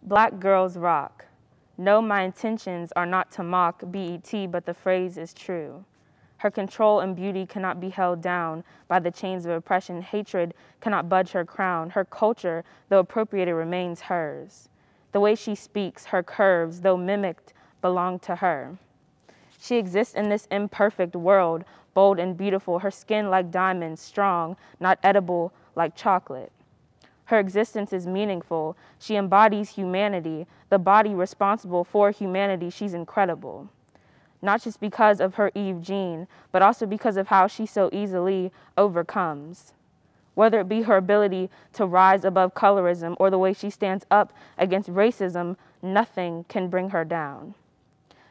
Black girls rock. No, my intentions are not to mock BET, but the phrase is true. Her control and beauty cannot be held down by the chains of oppression. Hatred cannot budge her crown. Her culture, though appropriated, remains hers. The way she speaks, her curves, though mimicked, belong to her. She exists in this imperfect world, bold and beautiful, her skin like diamonds, strong, not edible like chocolate. Her existence is meaningful. She embodies humanity, the body responsible for humanity. She's incredible. Not just because of her Eve gene, but also because of how she so easily overcomes. Whether it be her ability to rise above colorism or the way she stands up against racism, nothing can bring her down.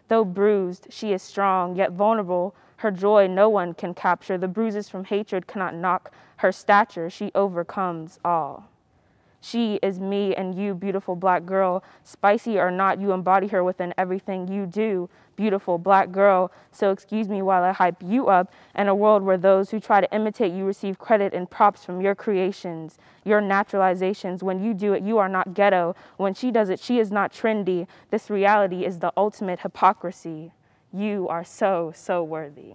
Though bruised, she is strong, yet vulnerable. Her joy no one can capture. The bruises from hatred cannot knock her stature. She overcomes all. She is me and you, beautiful black girl. Spicy or not, you embody her within everything you do, beautiful black girl. So excuse me while I hype you up in a world where those who try to imitate you receive credit and props from your creations, your naturalizations. When you do it, you are not ghetto. When she does it, she is not trendy. This reality is the ultimate hypocrisy. You are so, so worthy.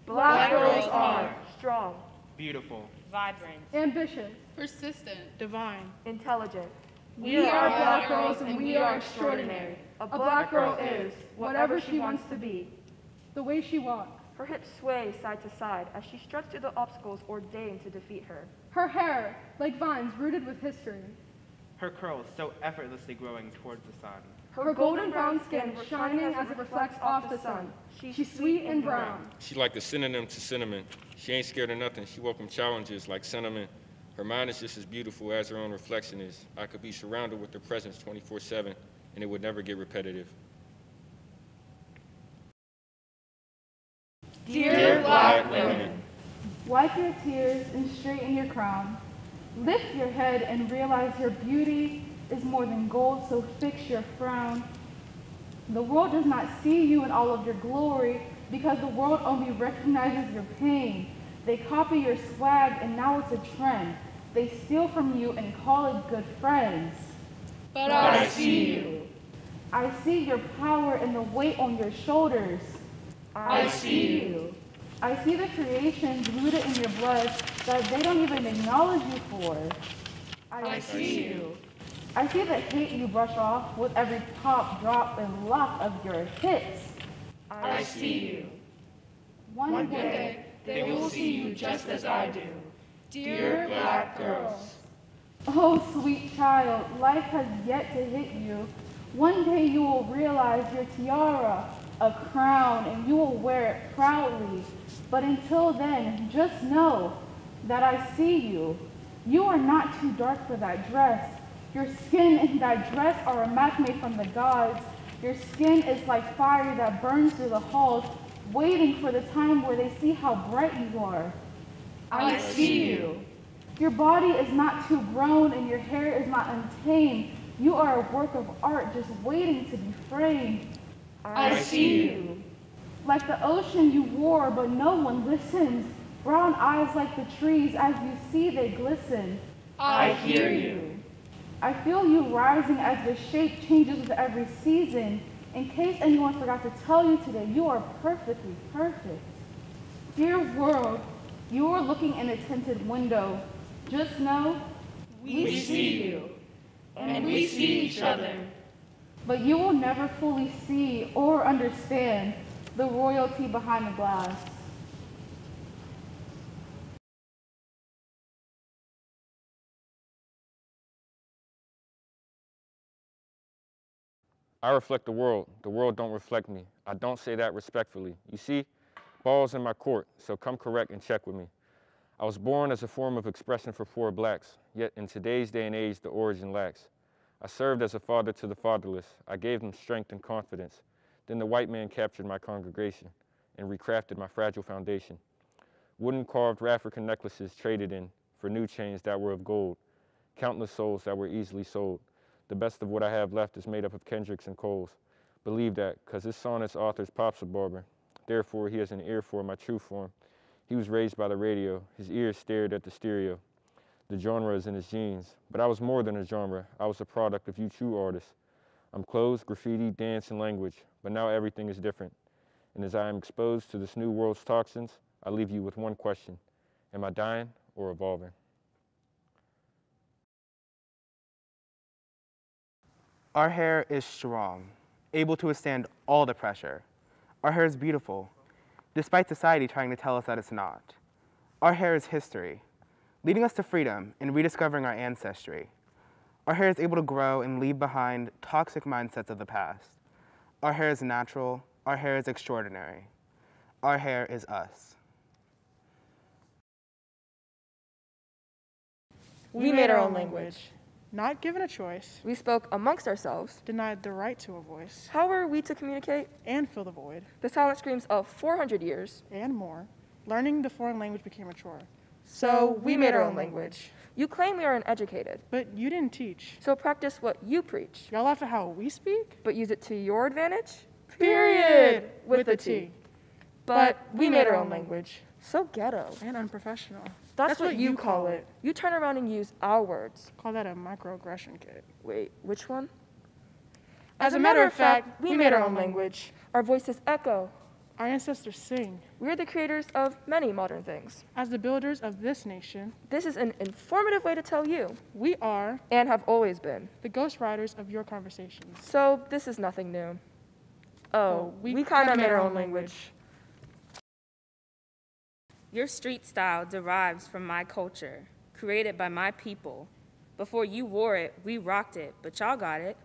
Black girls are strong, beautiful, vibrant, ambitious, persistent, divine, intelligent. We are black girls and we are extraordinary. A black girl is whatever she wants to be. The way she walks. Her hips sway side to side as she struts through the obstacles ordained to defeat her. Her hair, like vines rooted with history. her curls so effortlessly growing towards the sun. Her golden brown skin shining as it reflects off the sun. She's sweet and brown. She like the synonym to cinnamon. She ain't scared of nothing. She welcomes challenges like cinnamon. Her mind is just as beautiful as her own reflection is. I could be surrounded with her presence 24/7, and it would never get repetitive. Dear Black women, wipe your tears and straighten your crown. Lift your head and realize your beauty is more than gold, so fix your frown. The world does not see you in all of your glory because the world only recognizes your pain. They copy your swag and now it's a trend. They steal from you and call it good friends. But I see you. I see your power and the weight on your shoulders. I see you. I see the creations rooted in your blood that they don't even acknowledge you for. I see you. I see the hate you brush off with every pop, drop, and lock of your hits. I see you. One day, they will see you just as I do. Dear Black girls. Oh, sweet child, life has yet to hit you. One day you will realize your tiara, a crown, and you will wear it proudly. But until then, just know that I see you. You are not too dark for that dress. Your skin and that dress are a match made from the gods. Your skin is like fire that burns through the halls, waiting for the time where they see how bright you are. I see you. Your body is not too grown and your hair is not untamed. You are a work of art just waiting to be framed. I see you. Like the ocean you roar, but no one listens. Brown eyes like the trees, as you see they glisten. I hear you. I feel you rising as your shape changes with every season. In case anyone forgot to tell you today, you are perfectly perfect. Dear world, you are looking in a tinted window. Just know, we see you, and we see each other. But you will never fully see or understand the royalty behind the glass. I reflect the world don't reflect me. I don't say that respectfully. You see, ball's in my court, so come correct and check with me. I was born as a form of expression for poor blacks, yet in today's day and age, the origin lacks. I served as a father to the fatherless. I gave them strength and confidence. Then the white man captured my congregation and recrafted my fragile foundation. Wooden carved African necklaces traded in for new chains that were of gold. Countless souls that were easily sold. The best of what I have left is made up of Kendricks and Coles. Believe that, because this sonnet's author's pop's a barber. Therefore, he has an ear for my true form. He was raised by the radio. His ears stared at the stereo. The genre is in his genes, but I was more than a genre. I was a product of you true artists. I'm clothes, graffiti, dance, and language, but now everything is different. And as I am exposed to this new world's toxins, I leave you with one question. Am I dying or evolving? Our hair is strong, able to withstand all the pressure. Our hair is beautiful, despite society trying to tell us that it's not. Our hair is history, leading us to freedom and rediscovering our ancestry. Our hair is able to grow and leave behind toxic mindsets of the past. Our hair is natural. Our hair is extraordinary. Our hair is us. We made our own language. Not given a choice, We spoke amongst ourselves. denied the right to a voice, How were we to communicate? and fill the void, The silent screams of 400 years. and more. Learning the foreign language became a chore. So we made our own language. You claim we are uneducated, But you didn't teach. so practice what you preach, Y'all laugh at how we speak? but use it to your advantage? With a T. But we made our own language. So ghetto. And unprofessional. That's what you call it. You turn around and use our words. Call that a microaggression kit. Wait, which one? As a matter of fact, we made our own language. Our voices echo. Our ancestors sing. We are the creators of many modern things. As the builders of this nation, This is an informative way to tell you, we are and have always been. the ghostwriters of your conversations. So this is nothing new. Oh, we kind of made our own language. Your street style derives from my culture, created by my people. Before you wore it, we rocked it, but y'all got it.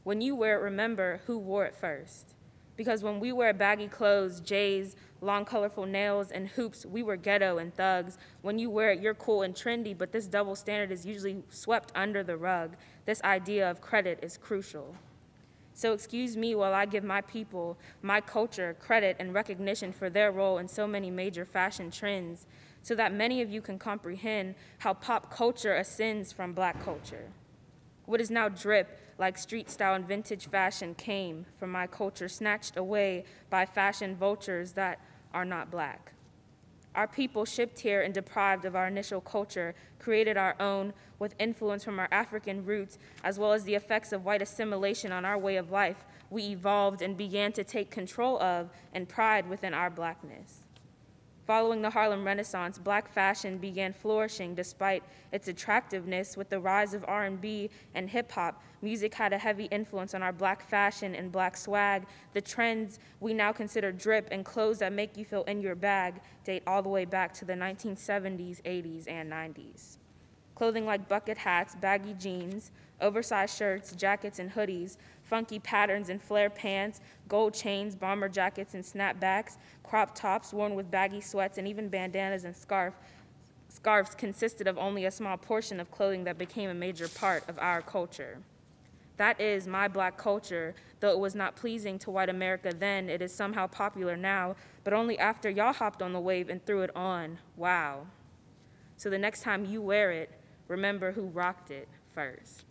When you wear it, remember who wore it first. Because when we wear baggy clothes, J's, long colorful nails, and hoops, we were ghetto and thugs. When you wear it, you're cool and trendy, but this double standard is usually swept under the rug. This idea of credit is crucial. So excuse me while I give my people, my culture, credit and recognition for their role in so many major fashion trends, so that many of you can comprehend how pop culture ascends from Black culture. What is now drip, like street style and vintage fashion, came from my culture, snatched away by fashion vultures that are not Black. Our people shipped here and deprived of our initial culture, created our own with influence from our African roots, as well as the effects of white assimilation on our way of life. We evolved and began to take control of and pride within our Blackness. Following the Harlem Renaissance, Black fashion began flourishing despite its attractiveness. With the rise of R&B and hip-hop, music had a heavy influence on our Black fashion and Black swag. The trends we now consider drip and clothes that make you feel in your bag date all the way back to the 1970s, 80s, and 90s. Clothing like bucket hats, baggy jeans, oversized shirts, jackets, and hoodies, funky patterns and flare pants, gold chains, bomber jackets and snapbacks, crop tops worn with baggy sweats, and even bandanas and scarves consisted of only a small portion of clothing that became a major part of our culture. That is my Black culture. Though it was not pleasing to white America then, it is somehow popular now, but only after y'all hopped on the wave and threw it on. Wow. So the next time you wear it, remember who rocked it first.